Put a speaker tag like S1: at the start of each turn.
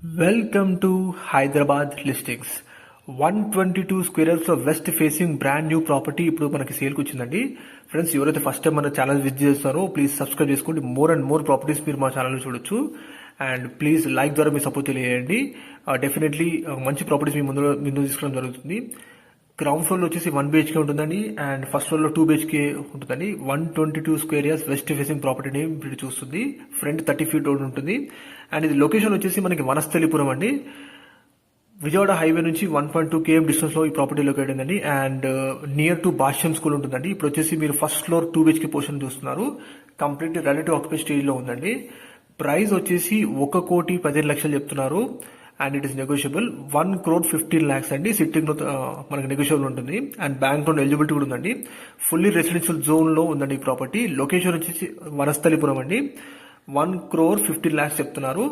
S1: Welcome to Hyderabad Listings. 122 squares of west facing brand new property ఇప్పుడు మనకి సేల్కి వచ్చిందండి. ఫ్రెండ్స్, ఎవరైతే ఫస్ట్ టైం మన ఛానల్ విజిట్ చేస్తారో ప్లీజ్ సబ్స్క్రైబ్ చేసుకోండి. మోర్ అండ్ మోర్ ప్రాపర్టీస్ మీరు మా ఛానల్లో చూడొచ్చు. అండ్ ప్లీజ్ లైక్ ద్వారా మీ సపోర్ట్ తెలియజేయండి. డెఫినెట్లీ మంచి ప్రాపర్టీస్ మీ ముందు తీసుకోవడం జరుగుతుంది. గ్రౌండ్ ఫ్లోర్లో వచ్చేసి 1 BHK ఉంటుందండి, అండ్ ఫస్ట్ ఫ్లోర్లో 2 BHK ఉంటుందండి. 122 స్క్వేర్ యార్డ్స్ వెస్ట్ ఫేసింగ్ ప్రాపర్టీని ఇప్పుడు చూస్తుంది. ఫ్రంట్ 30 feet రోడ్ ఉంటుంది. అండ్ ఇది లొకేషన్ వచ్చేసి మనకి వనస్థలిపురం అండి. విజయవాడ హైవే నుంచి 1.2 km డిస్టెన్స్ లో ఈ ప్రాపర్టీ లొకేట్ అయిందండి. And near to Bhashyam school ఉంటుందండి. ఇప్పుడు వచ్చేసి మీరు ఫస్ట్ ఫ్లోర్ 2 BHK పోర్షన్ చూస్తున్నారు. కంప్లీట్ రిలేటివ్ ఆక్యుపై స్టేజ్ లో ఉందండి. ప్రైస్ వచ్చేసి 1,15,00,000 చెప్తున్నారు. And it is negotiable. 1,15,00,000 అండి. సిట్టింగ్ లో మనకి నెగోషియబుల్ ఉంటుంది. అండ్ బ్యాంక్ లోన్ ఎలిజిబిలిటీ కూడా ఉందండి. ఫుల్లీ రెసిడెన్షియల్ జోన్ లో ఉందండి ఈ ప్రాపర్టీ. లొకేషన్ వచ్చేసి వనస్థలిపురం అండి. 1,15,00,000 చెప్తున్నారు.